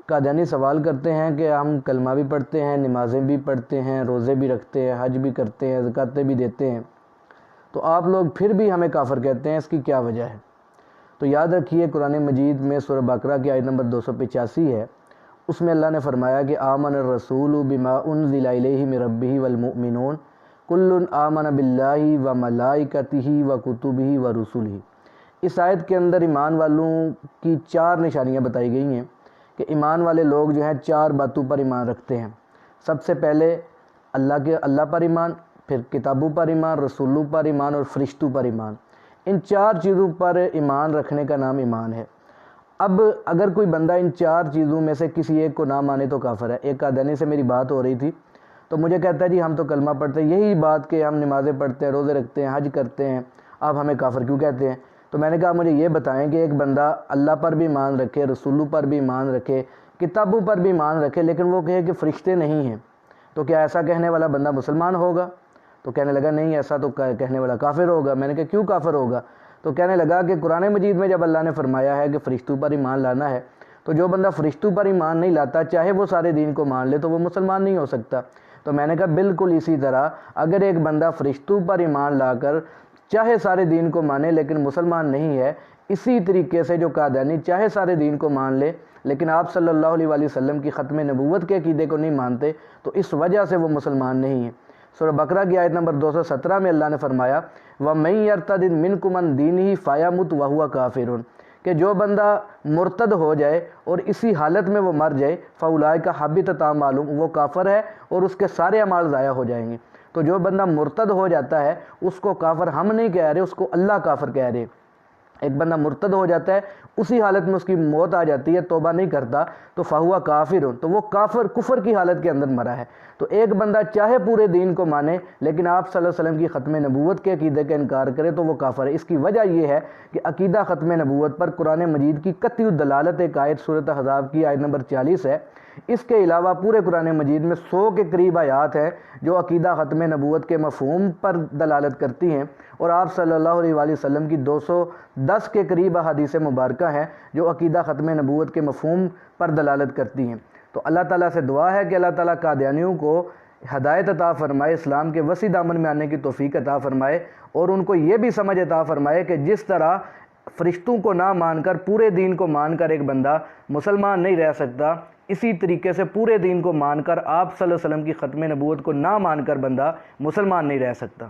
قادیانی سوال کرتے ہیں کہ ہم کلمہ بھی پڑھتے ہیں، نمازیں بھی پڑھتے ہیں، روزے بھی رکھتے ہیں، حج بھی کرتے ہیں، زکاتیں بھی دیتے ہیں، تو آپ لوگ پھر بھی ہمیں کافر کہتے ہیں، اس کی کیا وجہ ہے؟ تو یاد رکھیے قرآن مجید میں سورہ بقرہ کی آیت نمبر 285 ہے، اس میں اللہ نے فرمایا کہ آمن الرسول بما انزل الیہ من ربہ والمؤمنون کل آمن باللہ وملائکتہ وکتبہ ورسلہ۔ اس آیت کے اندر ایمان والوں کی 4 نشانیاں بتائی گئی ہیں کہ ایمان والے لوگ جو ہیں 4 باتوں پر ایمان رکھتے ہیں۔ سب سے پہلے اللہ پر ایمان، پھر کتابوں پر ایمان، رسولوں پر ایمان اور فرشتوں پر ایمان۔ ان 4 چیزوں پر ایمان رکھنے کا نام ایمان ہے۔ اب اگر کوئی بندہ ان 4 چیزوں میں سے کسی ایک کو نہ مانے تو کافر ہے۔ ایک قادیانی سے میری بات ہو رہی تھی تو مجھے کہتا ہے جی ہم تو کلمہ پڑھتے ہیں، یہی بات کہ ہم نمازیں پڑھتے ہیں، روزے رکھتے ہیں، حج کرتے ہیں، آپ ہمیں کافر کیوں کہتے ہیں؟ تو میں نے کہا مجھے یہ بتائیں کہ ایک بندہ اللہ پر بھی ایمان رکھے، رسولوں پر بھی ایمان رکھے، کتابوں پر بھی ایمان رکھے، لیکن وہ کہے کہ فرشتے نہیں ہیں، تو کیا ایسا کہنے والا بندہ مسلمان ہوگا؟ تو کہنے لگا نہیں، ایسا تو کہنے والا کافر ہوگا۔ میں نے کہا کیوں کافر ہوگا؟ تو کہنے لگا کہ قرآن مجید میں جب اللہ نے فرمایا ہے کہ فرشتوں پر ایمان لانا ہے، تو جو بندہ فرشتوں پر ایمان نہیں لاتا چاہے وہ سارے دین کو مان لے تو وہ مسلمان نہیں ہو سکتا۔ تو میں نے کہا بالکل اسی طرح اگر ایک بندہ فرشتوں پر ایمان لا کر چاہے سارے دین کو مانے لیکن مسلمان نہیں ہے، اسی طریقے سے جو قادیانی چاہے سارے دین کو مان لے لیکن آپ صلی اللہ علیہ وآلہ وسلم کی ختم نبوت کے عقیدے کو نہیں مانتے تو اس وجہ سے وہ مسلمان نہیں ہیں۔ سورہ بقرہ کی آیت نمبر 217 میں اللہ نے فرمایا وَمَن يَرْتَدِدْ مِنْكُمْ عَنْ دِينِهِ فَيَمُتْ وَهُوَ كَافِرٌ، کہ جو بندہ مرتد ہو جائے اور اسی حالت میں وہ مر جائے فَأُولَٰئِكَ حَبِطَتْ أَعْمَالُهُمْ، وہ کافر ہے اور اس کے سارے اعمال ضائع ہو جائیں گے۔ تو جو بندہ مرتد ہو جاتا ہے اس کو کافر ہم نہیں کہہ رہے، اس کو اللہ کافر کہہ رہے۔ ایک بندہ مرتد ہو جاتا ہے، اسی حالت میں اس کی موت آ جاتی ہے، توبہ نہیں کرتا تو فہوا کافر، تو وہ کفر کی حالت کے اندر مرا ہے۔ تو ایک بندہ چاہے پورے دین کو مانے لیکن آپ صلی اللہ علیہ وسلم کی ختم نبوت کے عقیدے کا انکار کرے تو وہ کافر ہے۔ اس کی وجہ یہ ہے کہ عقیدہ ختم نبوت پر قرآن مجید کی قطعی دلالت ایک آیت سورۃ احزاب کی آیت نمبر 40 ہے۔ اس کے علاوہ پورے قرآن مجید میں 100 کے قریب آیات ہیں جو عقیدہ ختم نبوت کے مفہوم پر دلالت کرتی ہیں، اور آپ صلی اللہ علیہ وآلہ وسلم کی 210 کے قریب احادیث مبارکہ ہیں جو عقیدہ ختم نبوت کے مفہوم پر دلالت کرتی ہیں۔ تو اللہ تعالیٰ سے دعا ہے کہ اللہ تعالیٰ قادیانیوں کو ہدایت عطا فرمائے، اسلام کے وسیع دامن میں آنے کی توفیق عطا فرمائے، اور ان کو یہ بھی سمجھ عطا فرمائے کہ جس طرح فرشتوں کو نہ مان کر پورے دین کو مان کر ایک بندہ مسلمان نہیں رہ سکتا، اسی طریقے سے پورے دین کو مان کر آپ صلی اللہ علیہ وسلم کی ختم نبوت کو نہ مان کر بندہ مسلمان نہیں رہ سکتا۔